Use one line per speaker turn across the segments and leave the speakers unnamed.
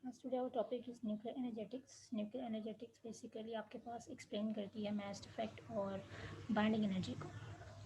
Today our topic is nuclear energetics. Nuclear energetics basically आपके पास explain करती है मास इफेक्ट और बाइंडिंग एनर्जी को।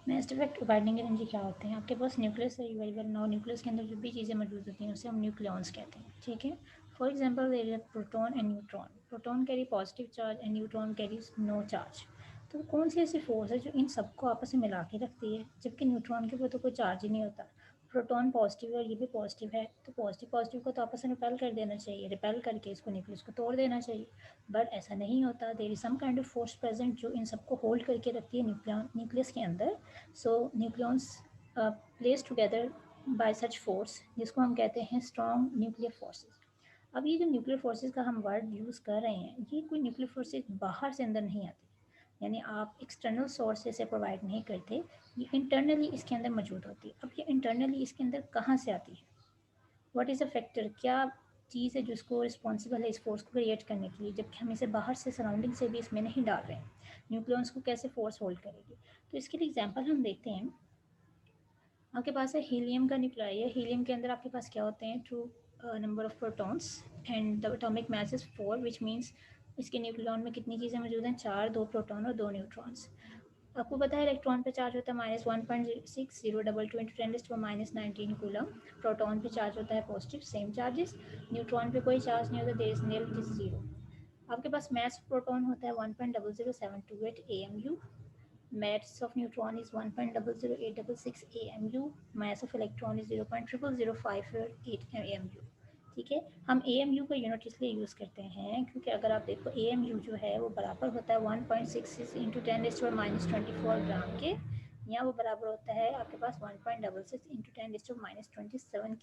मास इफेक्ट और बाइंडिंग एनर्जी क्या होते हैं? आपके पास न्यूक्लियस है, वेरी वेल नो। न्यूक्लियस के अंदर जो भी चीज़ें मौजूद होती हैं उसे हम न्यूक्लियॉन्स कहते हैं, ठीक है। For example there is proton and neutron. Proton carry positive charge and neutron carries no charge. तो कौन सी ऐसी फोर्स है जो इन सबको आपस में मिला के रखती है, जबकि न्यूट्रॉन के ऊपर तो कोई चार्ज ही नहीं होता। प्रोटॉन पॉजिटिव है और ये भी पॉजिटिव है, तो पॉजिटिव पॉजिटिव को तो आपस में रिपेल कर देना चाहिए, रिपेल करके इसको न्यूक्लियस को तोड़ देना चाहिए। बट ऐसा नहीं होता। There is some kind of force present जो इन सबको होल्ड करके रखती है न्यूक्लियस के अंदर। So nucleons place together by such force, जिसको हम कहते हैं स्ट्रॉन्ग न्यूक्लियर फोर्सेस। अब ये जो न्यूक्लियर फोर्सेस का हम वर्ड यूज़ कर रहे हैं, ये कोई न्यूक्लियर फोर्सेस बाहर से अंदर नहीं आती, यानी आप एक्सटर्नल सोर्स से प्रोवाइड नहीं करते। ये इंटरनली इसके अंदर मौजूद होती है। अब ये इंटरनली इसके अंदर कहाँ से आती है? What is a factor? क्या चीज़ है जिसको रिस्पॉन्सिबल है इस फोर्स को क्रिएट करने के लिए, जबकि हम इसे बाहर से सराउंडिंग से भी इसमें नहीं डाल रहे हैं? न्यूक्लियॉन्स को कैसे फोर्स होल्ड करेगी? तो इसके लिए एग्जाम्पल हम देखते हैं। आपके पास है हीलियम का न्यूक्लाई है। हीलियम के अंदर आपके पास क्या होते हैं? Two number of protons and the atomic mass is 4, which means इसके न्यूक्लियॉन में कितनी चीज़ें मौजूद हैं? 4, 2 प्रोटॉन और 2 न्यूट्रॉन्स। आपको पता है इलेक्ट्रॉन पे चार्ज होता है -1.6022 कूलम। प्रोटॉन पे चार्ज होता है पॉजिटिव, सेम चार्जेस। न्यूट्रॉन पे कोई चार्ज नहीं होता, there is nil, it is zero. आपके पास मास प्रोटॉन होता है 1.00728 AMU। Mass of neutron is 1.00866 AMU. Mass of electron is 0.00058 AMU। ठीक है। हम AMU का यूनिट इसलिए यूज़ करते हैं क्योंकि अगर आप देखो AMU जो है वो बराबर होता है 1.66 इंटू 10⁻24 ग्राम के, या वो बराबर होता है आपके पास 1.66 into 10⁻27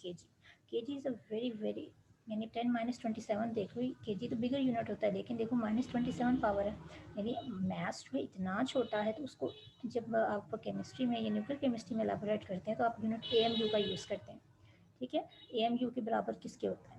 kg is a very very, यानी 10⁻27 देख लो, के जी तो बिगर यूनिट होता है, लेकिन देखो -27 पावर है। यानी मैथ्स जो है इतना छोटा है, तो उसको जब आप केमिस्ट्री में या न्यूक्लियर केमिस्ट्री में एलाबोरेट करते हैं तो आप यूनिट AMU का यूज़ करते हैं, ठीक है। AMU के बराबर किसके होता है?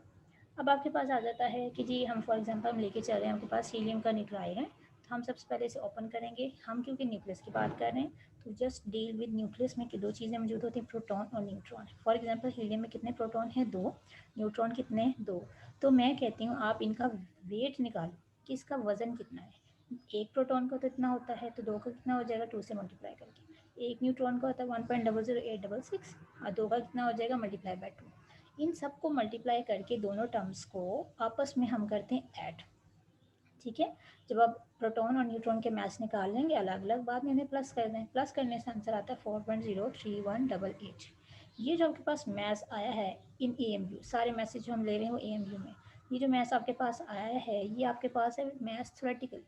अब आपके पास आ जाता है कि जी हम फॉर एग्जांपल हम लेके चल रहे हैं, आपके पास हीलियम का न्यूक्लाई है, तो हम सबसे पहले इसे ओपन करेंगे। हम क्योंकि न्यूक्लियस की बात कर रहे हैं, तो जस्ट डील विद न्यूक्लियस में कि दो चीज़ें मौजूद होती हैं, प्रोटॉन और न्यूट्रॉन। फॉर एग्जांपल हीलियम में कितने प्रोटॉन हैं? 2। न्यूट्रॉन कितने? 2। तो मैं कहती हूँ आप इनका वेट निकालो कि इसका वजन कितना है। एक प्रोटॉन का तो इतना होता है, तो 2 का कितना हो जाएगा? 2 से मल्टीप्लाई करके। एक न्यूट्रॉन का होता है 1.00866, और 2 का कितना हो जाएगा? Multiply by 2। इन सब को मल्टीप्लाई करके दोनों टर्म्स को आपस में हम करते हैं ऐड, ठीक है। जब आप प्रोटॉन और न्यूट्रॉन के मास निकाल लेंगे अलग अलग, बाद में इन्हें प्लस कर दें। प्लस करने से आंसर आता है 4.03188। ये जो आपके पास मैस आया है इन AMU, सारे मैसेज जो हम ले रहे हैं वो AMU में, ये जो मैस आपके पास आया है ये आपके पास है मैस थ्योरेटिकल।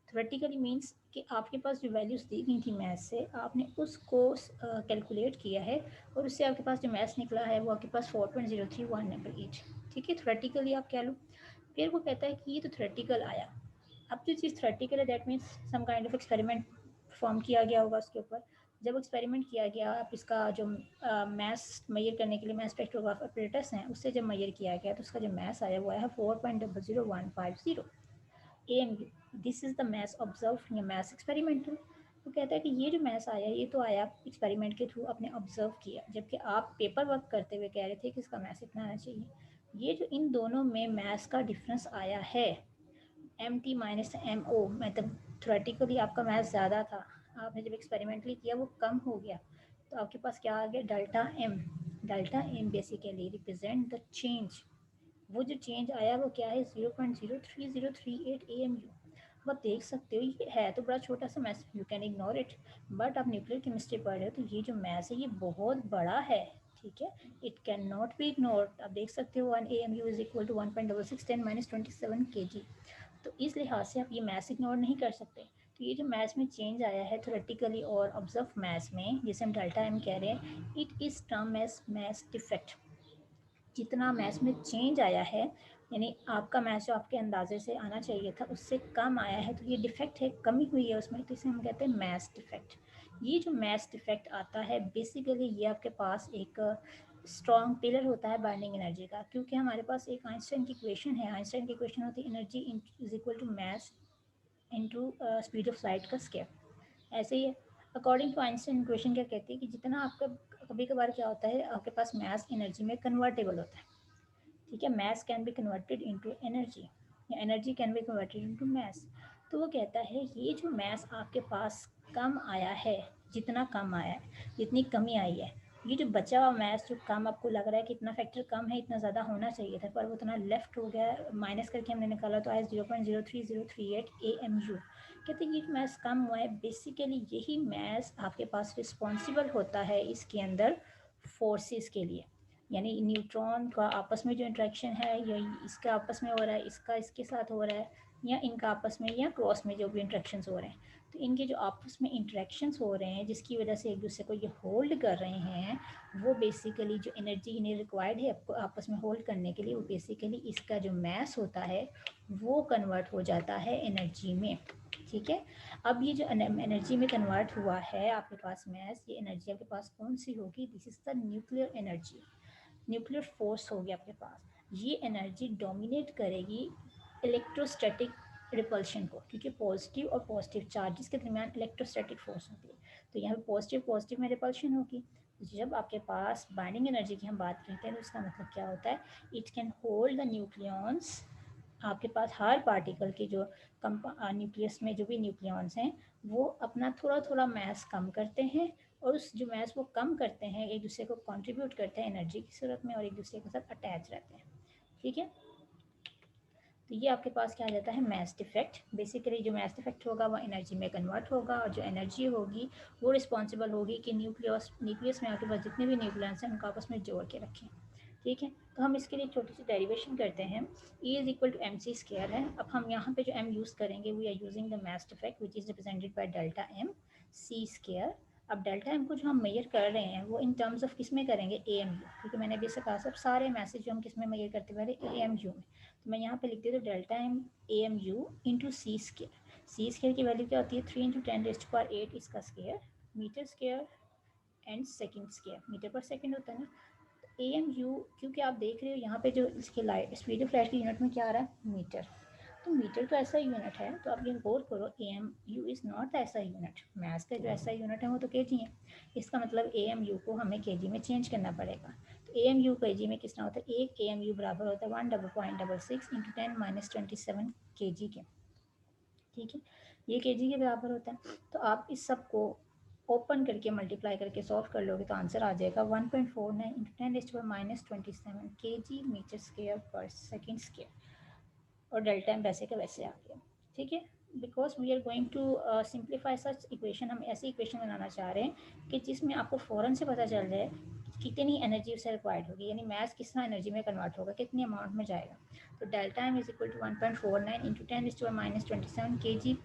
थ्योरेटिकली मीन्स कि आपके पास जो वैल्यूज़ दी गई थी मैथ से, आपने उसको कैलकुलेट किया है, और उससे आपके पास जो मैथ्स निकला है वो आपके पास 4.03188, ठीक है। थ्योरेटिकली आप कह लो। फिर वो कहता है कि ये तो थ्योरेटिकल आया। अब जो चीज़ थ्योरेटिकल है that means some kind of experiment perform किया गया होगा उसके ऊपर। जब एक्सपेरिमेंट किया गया, आप इसका जो मैथ्स मेजर करने के लिए मैथ स्पेक्ट्रोग्राफ अपरेटस हैं उससे जब मेजर किया गया, तो उसका जो मैथ्स आया वो आया है 4.00150 AMU। This is the maths observe या मैथ्स एक्सपेरिमेंटल। तो कहता है कि ये जो मैथ्स आया ये तो आया एक्सपेरिमेंट के थ्रू, आपने ऑब्जर्व किया, जबकि आप पेपर वर्क करते हुए कह रहे थे कि इसका मैथ्स इतना आना चाहिए। ये जो इन दोनों में मैथ्स का डिफरेंस आया है, MT-MO, मतलब थ्योरेटिकली आपका मैथ्स ज़्यादा था, आपने जब एक्सपेरिमेंटली किया वो कम हो गया, तो आपके पास क्या आ गया? Delta M। Delta M basically represent the change. वो जो चेंज आया वो क्या है? 0.03038 AMU। अब आप देख सकते हो ये है तो बड़ा छोटा सा math, you can ignore it. But आप न्यूक्लियर केमिस्ट्री पढ़ रहे हो तो ये जो मैथ है ये बहुत बड़ा है, ठीक है। It can not be ignored. आप देख सकते हो 1 AMU is equal to 1.6610-27 kg। तो इस लिहाज से आप ये मैथ्स इग्नोर नहीं कर सकते। तो ये जो मैथ्स में चेंज आया है थ्योरेटिकली और ऑब्जर्व मैथ्स में, जिसे हम डेल्टा एम कह रहे हैं, it is term as mass defect. जितना मैथ्स में चेंज आया है, यानी आपका मैथ्स जो आपके अंदाजे से आना चाहिए था उससे कम आया है, तो ये डिफेक्ट है, कमी हुई है उसमें, तो इसे हम कहते हैं मैथ्स डिफेक्ट। ये जो मैथ्स डिफेक्ट आता है बेसिकली ये आपके पास एक स्ट्रॉन्ग पिलर होता है बाइंडिंग एनर्जी का, क्योंकि हमारे पास एक आइंस्टाइन की इक्वेशन है। आइंस्टाइन की इक्वेशन होती है energy is equal to mass into speed of light का स्केयर। ऐसे ही अकॉर्डिंग टू आइंस्टाइन इक्वेशन क्या कहती है कि जितना आपका, कभी कभार क्या होता है आपके पास मैथ एनर्जी में कन्वर्टेबल होता है, ठीक है, mass can be converted into energy या energy can be converted into mass। तो वो कहता है ये जो mass आपके पास कम आया है, जितना कम आया है, जितनी कमी आई है, ये जो बचा हुआ मैथ जो कम आपको लग रहा है कि इतना फैक्टर कम है, इतना ज़्यादा होना चाहिए था, पर वो इतना लेफ्ट हो गया, माइनस करके हमने निकाला तो आया 0.03038 AMU। कहते हैं ये जो मैथ्स कम हुआ है, बेसिकली यही मैथ्स आपके पास रिस्पॉन्सिबल होता है इसके अंदर फोर्सेस के लिए, यानी न्यूट्रॉन का आपस में जो इंट्रैक्शन है, या इसका आपस में हो रहा है, इसका इसके साथ हो रहा है, या इनका आपस में या क्रॉस में जो भी इंट्रैक्शंस हो रहे हैं, तो इनके जो आपस में इंट्रैक्शंस हो रहे हैं जिसकी वजह से एक दूसरे को ये होल्ड कर रहे हैं, वो बेसिकली जो एनर्जी इन्हें रिक्वायर्ड है आपको आपस में होल्ड करने के लिए, वो बेसिकली इसका जो मैस होता है वो कन्वर्ट हो जाता है एनर्जी में। ठीक है, अब ये जो एनर्जी में कन्वर्ट हुआ है आपके पास मैस, ये एनर्जी आपके पास कौन सी होगी? This is the nuclear energy, nuclear force होगी आपके पास। ये एनर्जी डोमिनेट करेगी इलेक्ट्रोस्टैटिक रिपल्शन को, क्योंकि पॉजिटिव और पॉजिटिव चार्जेस के दरमियान इलेक्ट्रोस्टैटिक फोर्स होती है, तो यहाँ पे पॉजिटिव पॉजिटिव में रिपल्शन होगी। जब आपके पास बाइंडिंग एनर्जी की हम बात करते हैं तो इसका मतलब क्या होता है? It can hold the nucleons, आपके पास हर पार्टिकल की जो न्यूक्लियस में जो भी न्यूक्लियॉन्स हैं वो अपना थोड़ा थोड़ा मैस कम करते हैं, और उस जो मैस वो कम करते हैं एक दूसरे को कंट्रीब्यूट करते हैं एनर्जी की सूरत में, और एक दूसरे के साथ अटैच रहते हैं। ठीक है, तो ये आपके पास क्या आ जाता है? Mass defect. बेसिकली जो मैस डिफेक्ट होगा वो एनर्जी में कन्वर्ट होगा, और जो एनर्जी होगी वो रिस्पॉन्सिबल होगी कि न्यूक्लियस में आपके पास जितने भी न्यूक्लियस हैं उनको आपस में जोड़ के रखें। ठीक है, तो हम इसके लिए छोटी सी डेरिवेशन करते हैं। E is equal to MC square है। अब हम यहाँ पे जो M यूज़ करेंगे we are using the mass defect which is represented by delta M C square. अब डेल्टा M को जो हम मेजर कर रहे हैं वो इन टर्म्स ऑफ किस में करेंगे? AMU, क्योंकि मैंने अभी इससे कहा सब सारे मैसेज जो हम किस में मेजर करते पहले AMU में, तो मैं यहाँ पे लिख देती हूँ delta M AMU into C square. C square की वैल्यू क्या होती है? 3 × 10⁸ इसका square, metre square and second square, metre per second होता है ना। AMU, क्योंकि आप देख रहे हो यहाँ पे जो इसके लाइट स्पीड ऑफ लाइट की यूनिट में क्या आ रहा है? मीटर, तो मीटर तो ऐसा यूनिट है, तो आप ये गौर करो AMU इज़ नॉट ऐसा यूनिट, मैथ्स का जो ऐसा यूनिट है वो तो kg है, इसका मतलब AMU को हमें kg में चेंज करना पड़ेगा। तो AMU kg में किस तरह होता है? एक AMU बराबर होता है 1.66 × 10⁻27 kg के। ठीक है, ये kg के बराबर होता है। तो आप इस सब को ओपन करके मल्टीप्लाई करके सॉल्व कर लोगे तो आंसर आ जाएगा 1.49 × 10⁻27 kg metre square per second square, और डेल्टा एम वैसे का वैसे आ गया। ठीक है, because we are going to simplify such equation, हम ऐसी इक्वेशन बनाना चाह रहे हैं कि जिसमें आपको फ़ौरन से पता चल जाए कितनी एनर्जी उससे रिक्वायर्ड होगी, यानी मैथ किस तरह एनर्जी में कन्वर्ट होगा, कितनी अमाउंट में जाएगा। तो delta M is equal to 1.49 × 10⁻27 kg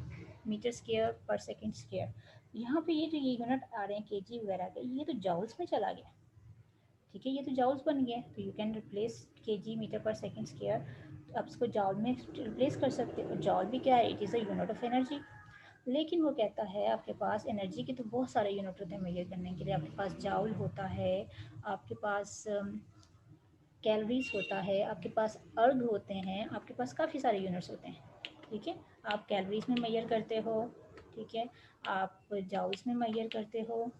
metre square per second square. यहाँ पे ये जो ये यूनिट आ रहे हैं kg वगैरह के, ये तो जाउल्स में चला गया। ठीक है, ये तो जाउल्स बन गया, तो you can replace kg metre per second square, आप इसको जॉल में रिप्लेस कर सकते हो। जॉल भी क्या है? It is a unit of energy. लेकिन वो कहता है आपके पास एनर्जी के तो बहुत सारे यूनिट होते हैं मेजर करने के लिए, आपके पास जाउल होता है, आपके पास कैलोरीज होता है, आपके पास अर्ग होते हैं, आपके पास काफ़ी सारे यूनिट्स होते हैं। ठीक है, आप कैलोरीज में मेजर करते हो, ठीक है, आप जाउल्स में मेजर करते हो,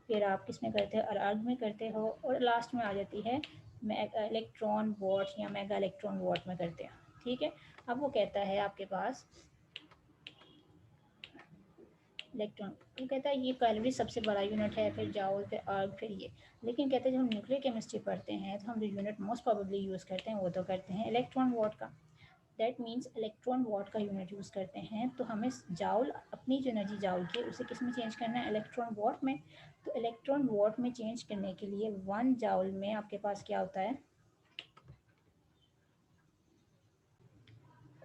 फिर आप किस में करते हो? अर्ग में करते हो, और लास्ट में आ जाती है इलेक्ट्रॉन वॉट या मेगा इलेक्ट्रॉन वॉट में करते हैं। ठीक है, अब वो कहता है आपके पास इलेक्ट्रॉन, वो कहता है ये कैलोरी सबसे बड़ा यूनिट है, फिर जाओल, फिर अर्ग, फिर ये। लेकिन कहते हैं जब हम न्यूक्लियर केमिस्ट्री पढ़ते हैं तो हम जो यूनिट मोस्ट प्रोबेबली यूज़ करते हैं वो तो करते हैं इलेक्ट्रॉन वॉट का। दैट मीन्स इलेक्ट्रॉन वॉट का यूनिट यूज़ करते हैं, तो हमें जाउल, अपनी जो एनर्जी जाउल की उसे किस में चेंज करना है? इलेक्ट्रॉन वॉट में। तो इलेक्ट्रॉन वॉट में चेंज करने के लिए 1 जाउल में आपके पास क्या होता है?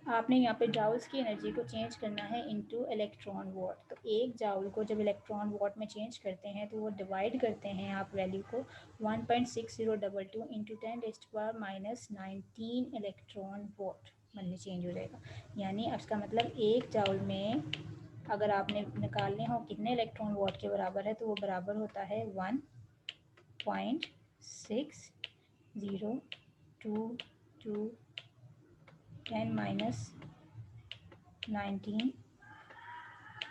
आपने यहाँ पे जाउल्स की एनर्जी को चेंज करना है इनटू इलेक्ट्रॉन वॉट। तो एक जाउल को जब इलेक्ट्रॉन वॉट में चेंज करते हैं तो वो डिवाइड करते हैं आप वैल्यू को 1.6022 इंटू 10⁻19 इलेक्ट्रॉन वॉट बनने चेंज हो जाएगा। यानी अब इसका मतलब एक जाउल में अगर आपने निकालने हो कितने इलेक्ट्रॉन वॉट के बराबर है, तो वो बराबर होता है 1.6022 10⁻19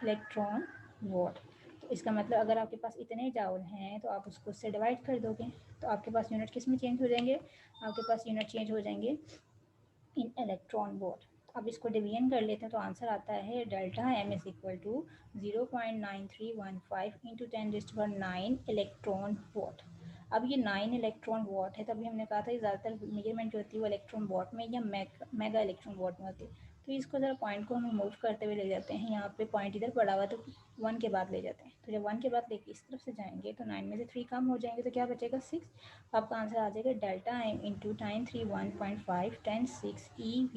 इलेक्ट्रॉन वॉट। तो इसका मतलब अगर आपके पास इतने जाउल हैं तो आप उसको उससे डिवाइड कर दोगे, तो आपके पास यूनिट किस में चेंज हो जाएंगे, आपके पास यूनिट चेंज हो जाएंगे इन इलेक्ट्रॉन वोल्ट। अब इसको डिवीजन कर लेते हैं तो आंसर आता है delta M is equal to 0.9315 into 10⁹ electron volt. अब ये 9 इलेक्ट्रॉन वॉट है, तभी हमने कहा था कि ज़्यादातर मेजरमेंट जो होती है वो इलेक्ट्रॉन वॉट में या मेगा इलेक्ट्रॉन वॉट में होती है। तो इसको ज़रा पॉइंट को हम मूव करते हुए ले जाते हैं, यहाँ पे पॉइंट इधर पड़ा हुआ तो 1 के बाद ले जाते हैं, तो जब 1 के बाद लेके इस तरफ से जाएंगे तो 9 में से 3 कम हो जाएंगे तो क्या बचेगा 6। आपका आंसर आ जाएगा delta M into 931.5 10⁶ EV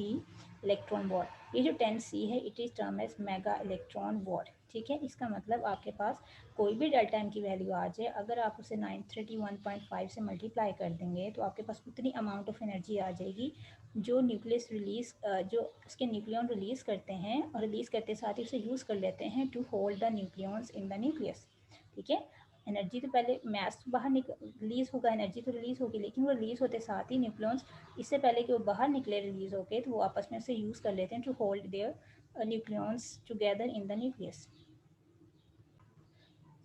electron watt. ये जो 10C है it is term as mega electron watt, ठीक है। इसका मतलब आपके पास कोई भी डेल्टा एम की वैल्यू आ जाए, अगर आप उसे 931.5 से मल्टीप्लाई कर देंगे तो आपके पास उतनी अमाउंट ऑफ एनर्जी आ जाएगी जो न्यूक्लियस रिलीज जो उसके न्यूक्लियन रिलीज़ करते हैं और रिलीज़ करते साथ ही उसे यूज़ कर लेते हैं to hold the nucleons in the nucleus, ठीक है। एनर्जी तो पहले मैस तो बाहर रिलीज़ होगा, एनर्जी तो रिलीज़ होगी, लेकिन वो रिलीज़ होते साथ ही न्यूक्लियंस इससे पहले कि वो बाहर निकले रिलीज़ होके तो वो आपस में उसे यूज़ कर लेते हैं to hold their nucleons together in the nucleus.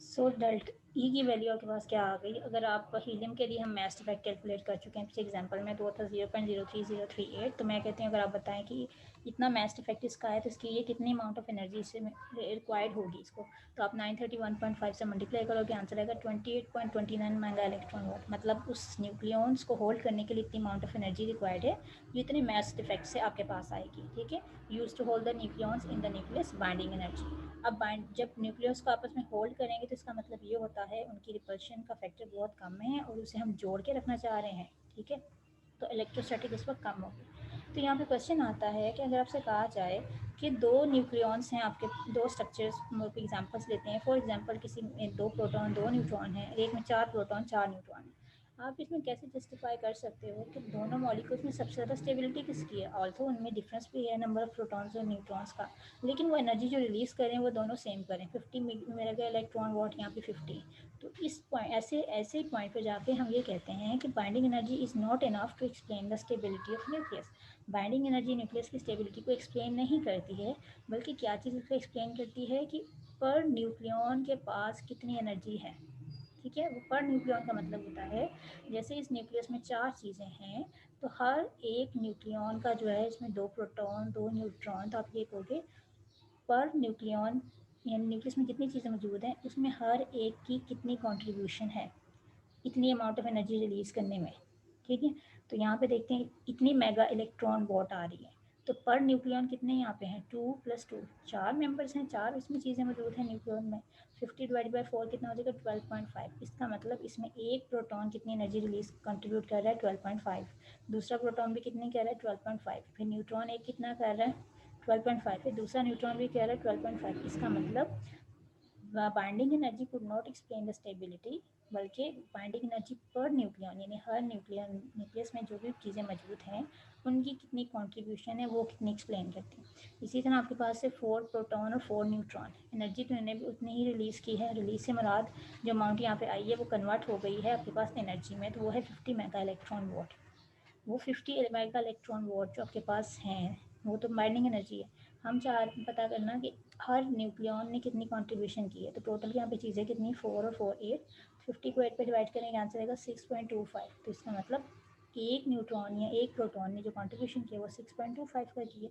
So delta E की वैल्यू आपके पास क्या आ गई, अगर आप हीलियम के लिए हम मास इफेक्ट कैलकुलेट कर चुके हैं पिछले एग्जांपल में, तो वो था 0.03038। तो मैं कहती हूँ अगर आप बताएं कि इतना मास इफेक्ट इसका है तो इसकी ये कितनी अमाउंट ऑफ एनर्जी इससे रिक्वायर्ड होगी इसको, तो आप 931.5 से मल्टीप्लाई करोगे आंसर आएगा 28.29 मेगा इलेक्ट्रॉन वोल्ट। मतलब उस न्यूक्लियंस को होल्ड करने के लिए इतनी अमाउंट ऑफ एनर्जी रिक्वायर्ड है जो इतने मास इफेक्ट से आपके पास आएगी, ठीक है। Use to hold the nucleons in the nucleus binding energy. अब बाइंड जब न्यूक्लियस को आपस में होल्ड करेंगे तो इसका मतलब ये होता है उनकी रिपल्शन का फैक्टर बहुत कम है और उसे हम जोड़ के रखना चाह रहे हैं, ठीक है। तो इलेक्ट्रोस्टैटिक इस वक्त कम होगी। तो यहाँ पे क्वेश्चन आता है कि अगर आपसे कहा जाए कि दो न्यूक्लियॉन्स हैं आपके, दो स्ट्रक्चर्स के एग्जांपल्स लेते हैं। फॉर एग्जांपल किसी में 2 प्रोटॉन 2 न्यूट्रॉन है, एक में 4 प्रोटॉन 4 न्यूट्रॉन है। आप इसमें कैसे जस्टिफाई कर सकते हो कि दोनों मॉलिक्यूल्स में सबसे ज़्यादा स्टेबिलिटी किसकी है। ऑल्सो उनमें डिफरेंस भी है नंबर ऑफ प्रोटॉन्स और न्यूट्रॉन्स का, लेकिन वो एनर्जी जो रिलीज़ करें वो दोनों सेम करें। 50 मेरा गया इलेक्ट्रॉन वॉट, यहाँ पे 50। तो इस पॉइंट ऐसे पॉइंट पे जाके हम ये कहते हैं कि binding energy is not enough to explain the stability of nucleus. Binding energy nucleus की स्टेबिलिटी को एक्सप्लेन नहीं करती है, बल्कि क्या चीज़ इसको एक्सप्लेन करती है कि पर न्यूक्लियॉन के पास कितनी एनर्जी है, ठीक है। वो पर न्यूक्लियॉन का मतलब होता है जैसे इस न्यूक्लियस में 4 चीज़ें हैं तो हर एक न्यूक्लियॉन का जो है इसमें 2 प्रोटॉन 2 न्यूट्रॉन, तो आप ये कहोगे पर न्यूक्लियॉन यानी न्यूक्लियस में जितनी चीज़ें मौजूद हैं उसमें हर एक की कितनी कंट्रीब्यूशन है इतनी अमाउंट ऑफ एनर्जी रिलीज़ करने में, ठीक है। तो यहाँ पे देखते हैं इतनी मेगा इलेक्ट्रॉन वॉट आ रही है, तो पर न्यूक्लियॉन कितने यहाँ पे हैं 2 + 2, 4 मेंबर्स हैं, 4 इसमें चीज़ें मौजूद हैं न्यूक्लियॉन में। 50/4 कितना हो जाएगा 12.5। इसका मतलब इसमें एक प्रोटॉन कितनी एनर्जी रिलीज कंट्रीब्यूट कर रहा है 12.5, दूसरा प्रोटॉन भी कितनी कह रहा है 12.5, फिर न्यूट्रॉन एक कितना कर रहा है 12.5, फिर दूसरा न्यूट्रॉन भी कह रहा है 12.5। इसका मतलब binding energy could not explain the stability, बल्कि बाइंडिंग एनर्जी पर न्यूक्लियन यानी हर न्यूक्लियस में जो भी चीज़ें मौजूद हैं उनकी कितनी कंट्रीब्यूशन है वो कितनी एक्सप्लेन करती हैं। इसी तरह आपके पास है 4 प्रोटॉन और 4 न्यूट्रॉन, एनर्जी तो इन्हें भी उतनी ही रिलीज़ की है। रिलीज से मुराद जो अमाउंट यहाँ पे आई है वो कन्वर्ट हो गई है आपके पास एनर्जी में, तो वो है 50 मेगा इलेक्ट्रॉन वोट। वो 50 मेगा इलेक्ट्रॉन वोट जो आपके पास हैं वो तो बाइंडिंग एनर्जी है। हम पता करना कि हर न्यूक्लियॉन ने कितनी कंट्रीब्यूशन की है, तो टोटल यहाँ पे चीज़ें कितनी 4 और 4 8, 50 को 8 पे डिवाइड करेंगे आंसर आएगा 6.25। तो इसका मतलब एक न्यूट्रॉन या एक प्रोटॉन ने जो कंट्रीब्यूशन किया वो 6.25 का किया।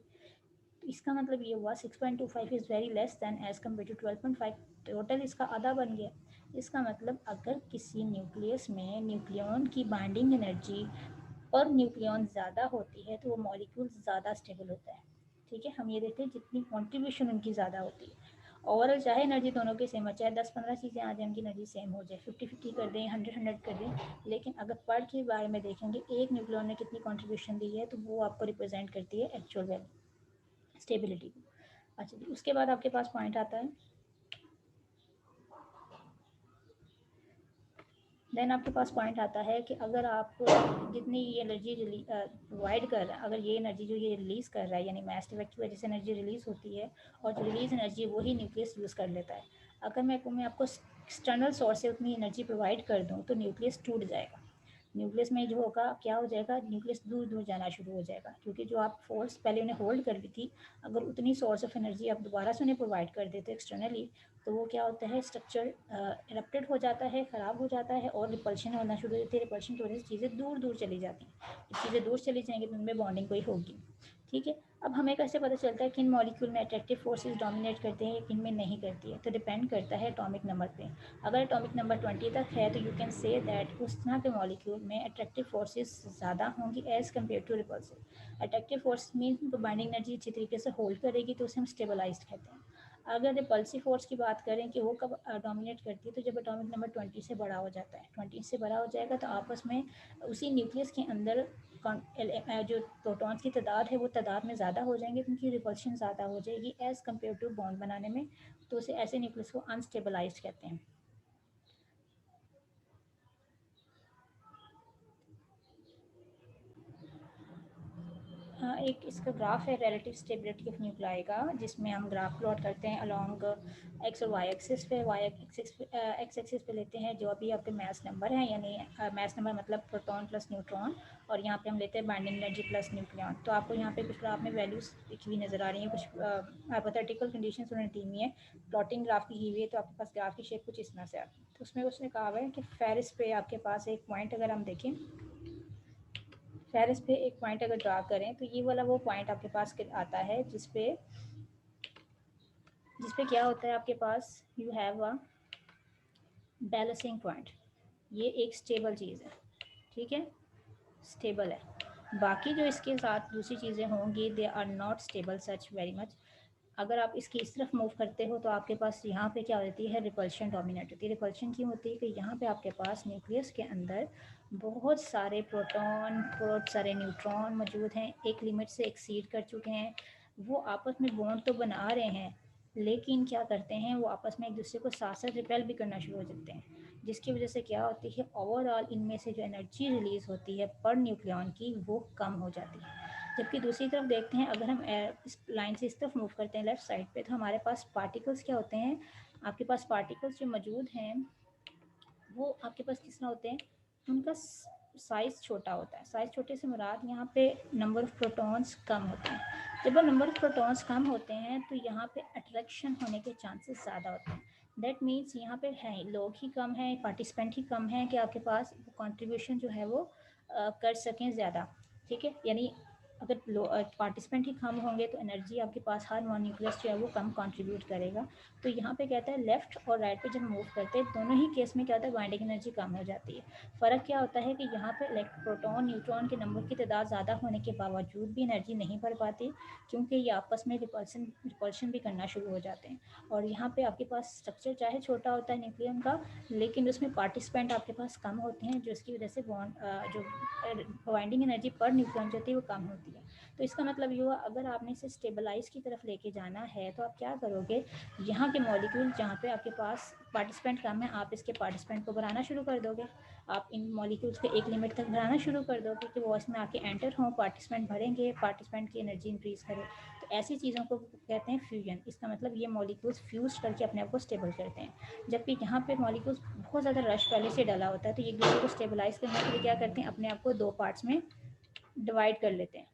तो इसका मतलब ये हुआ 6.25 is very less than as compare to 12.5, total इसका आधा बन गया। इसका मतलब अगर किसी न्यूक्लियस में न्यूक्लियॉन की बाइंडिंग एनर्जी और न्यूक्लियॉन ज़्यादा होती है तो वो मॉलिक्यूल ज़्यादा स्टेबल होता है, ठीक है। हम ये देखते हैं जितनी कंट्रीब्यूशन उनकी ज़्यादा होती है, ओवरऑल चाहे एनर्जी दोनों की सेम हो, चाहे 10-15 चीज़ें आ जाए उनकी एनर्जी सेम हो जाए, 50-50 कर दें 100-100 कर दें, लेकिन अगर पर के बारे में देखेंगे एक न्यूक्लियॉन ने कितनी कंट्रीब्यूशन दी है तो वो आपको रिप्रेजेंट करती है एक्चुअल वैल्यू स्टेबिलिटी को। अच्छा जी, उसके बाद आपके पास पॉइंट आता है, देन आपके पास पॉइंट आता है कि अगर आप जितनी ये एनर्जी प्रोवाइड कर रहा है, अगर ये एनर्जी जो ये रिलीज़ कर रहा है यानी मास इफेक्ट की वजह से एनर्जी रिलीज़ होती है और जो रिलीज एनर्जी वही न्यूक्लियस यूज़ कर लेता है। अगर मैं आपको एक्सटर्नल सोर्स से उतनी एनर्जी प्रोवाइड कर दूँ तो न्यूक्लियस टूट जाएगा। न्यूक्लियस में जो होगा क्या हो जाएगा, न्यूक्लियस दूर दूर जाना शुरू हो जाएगा, क्योंकि जो आप फोर्स पहले उन्हें होल्ड कर ली थी, अगर उतनी सोर्स ऑफ एनर्जी आप दोबारा से उन्हें प्रोवाइड कर देते एक्सटर्नली, तो वो क्या होता है, स्ट्रक्चर इरप्टेड हो जाता है, ख़राब हो जाता है और रिपल्शन होना शुरू हो जाती है। रिपल्शन की वजह से चीज़ें दूर दूर चली जाती हैं। जब चीज़ें दूर चली जाएंगी तो उनमें बॉन्डिंग कोई होगी। ठीक है, अब हमें कैसे पता चलता है किन मॉलिक्यूल में अट्रैक्टिव फोर्सेस डोमिनेट करते हैं या किन में नहीं करती है, तो डिपेंड करता है एटॉमिक नंबर पे। अगर एटॉमिक नंबर 20 तक है तो यू कैन से दैट उस तरह के मॉलिक्यूल में अट्रैक्टिव फोर्सेस ज़्यादा होंगी as compare to repulsive. Attractive force mean उनको बाइंडिंग एनर्जी अच्छी तरीके से होल्ड करेगी, तो उसे हम स्टेबलाइज्ड कहते हैं। अगर रिपल्सिव फोर्स की बात करें कि वो कब डोमिनेट करती है, तो जब एटॉमिक नंबर 20 से बड़ा हो जाता है। 20 से बड़ा हो जाएगा तो आपस में उसी न्यूक्लियस के अंदर जो प्रोटॉन्स की तादाद है वो तादाद में ज़्यादा हो जाएंगे, क्योंकि रिपल्शन ज़्यादा हो जाएगी एज़ कम्पेयर टू बॉन्ड बनाने में, तो उसे ऐसे न्यूक्लियस को अनस्टेबलाइज्ड कहते हैं। एक इसका ग्राफ है रिलेटिव स्टेबिलिटी ऑफ न्यूक्लाई का, जिसमें हम ग्राफ प्लॉट करते हैं अलॉन्ग एक्स और वाई एक्सिस पे। वाई एक्स एक्सिस पे लेते हैं जो अभी आपके मैस नंबर हैं, यानी मैस नंबर मतलब प्रोटॉन प्लस न्यूट्रॉन, और यहाँ पे हम लेते हैं बाइंडिंग एनर्जी प्लस न्यूक्लियॉन। तो आपको यहाँ पे कुछ ग्राफ में वैल्यूज लिखी हुई नज़र आ रही हैं, कुछ हाइपोथेटिकल कंडीशंस उन्होंने दी हुई है, प्लॉटिंग ग्राफ की हुई है, तो आपके पास ग्राफ की शेप कुछ इस तरह से आती है। तो उसमें उसने कहा हुआ है कि फेरिस पे आपके पास एक पॉइंट अगर हम देखें, फेरिस पे एक पॉइंट अगर ड्रा करें तो ये वाला वो पॉइंट आपके पास आता है जिसपे क्या होता है आपके पास, you have a balancing point. ये एक स्टेबल चीज़ है, ठीक है, स्टेबल है। बाकी जो इसके साथ दूसरी चीज़ें होंगी they are not stable such very much. अगर आप इसकी इस तरफ मूव करते हो तो आपके पास यहाँ पे क्या होती है, रिपल्शन डोमिनेट होती है। रिपल्शन क्यों होती है कि यहाँ पे आपके पास न्यूक्लियस के अंदर बहुत सारे प्रोटॉन, बहुत सारे न्यूट्रॉन मौजूद हैं, एक लिमिट से एक्सीड कर चुके हैं। वो आपस में बॉन्ड तो बना रहे हैं, लेकिन क्या करते हैं, वो आपस में एक दूसरे को साथ साथ रिपेल भी करना शुरू हो जाते हैं, जिसकी वजह से क्या होती है, ओवरऑल इनमें से जो एनर्जी रिलीज़ होती है पर न्यूक्लियॉन की वो कम हो जाती है। जबकि दूसरी तरफ देखते हैं, अगर हम इस लाइन से इस तरफ मूव करते हैं लेफ्ट साइड पे, तो हमारे पास पार्टिकल्स क्या होते हैं, आपके पास पार्टिकल्स जो मौजूद हैं वो आपके पास किस तरह होते हैं, उनका साइज़ छोटा होता है। साइज़ छोटे से मुराद यहाँ पे नंबर ऑफ़ प्रोटॉन्स कम होते हैं। जब नंबर ऑफ़ प्रोटॉन्स कम होते हैं तो यहाँ पे अट्रैक्शन होने के चांसेस ज़्यादा होते हैं। दैट मीन्स यहाँ पे हैं लोग ही कम हैं, पार्टिसिपेंट ही कम हैं कि आपके पास कंट्रीब्यूशन जो है वो कर सकें ज़्यादा। ठीक है, यानी अगर पार्टिसिपेंट ही कम होंगे तो एनर्जी आपके पास हर न्यूक्लियस जो है वो कम कंट्रीब्यूट करेगा। तो यहाँ पे कहता है लेफ़्ट और राइट पे जब मूव करते हैं दोनों ही केस में क्या होता है, बाइंडिंग एनर्जी कम हो जाती है। फ़र्क क्या होता है कि यहाँ पे प्रोटॉन न्यूट्रॉन के नंबर की तादाद ज़्यादा होने के बावजूद भी एनर्जी नहीं भर पाती, क्योंकि ये आपस में रिपल्शन भी करना शुरू हो जाते हैं। और यहाँ पे आपके पास स्ट्रक्चर चाहे छोटा होता है न्यूक्लियन का, लेकिन उसमें पार्टिसिपेंट आपके पास कम होते हैं, जिसकी वजह से जो बाइंडिंग एनर्जी पर न्यूक्लियन जो होती है वो कम होती है। तो इसका मतलब ये हुआ, अगर आपने इसे स्टेबलाइज की तरफ लेके जाना है तो आप क्या करोगे, यहाँ के मॉलिक्यूल जहाँ पे आपके पास पार्टिसिपेंट कम है, आप इसके पार्टिसिपेंट को बढ़ाना शुरू कर दोगे। आप इन मॉलिक्यूल्स को एक लिमिट तक बढ़ाना शुरू कर दोगे कि वो इसमें आके एंटर हों, पार्टिसिपेंट बढ़ेंगे, पार्टिसिपेंट की एनर्जी इंक्रीज़ करे। तो ऐसी चीज़ों को कहते हैं फ्यूजन। इसका मतलब ये मॉलिक्यूल्स फ्यूज करके अपने आप को स्टेबल करते हैं। जबकि यहाँ पे मॉलिक्यूल्स बहुत ज़्यादा रश पहले से डाला होता है, तो ये एक दूसरे को स्टेबलाइज करने के लिए क्या करते हैं, अपने आप को दो पार्ट्स में डिवाइड कर लेते हैं।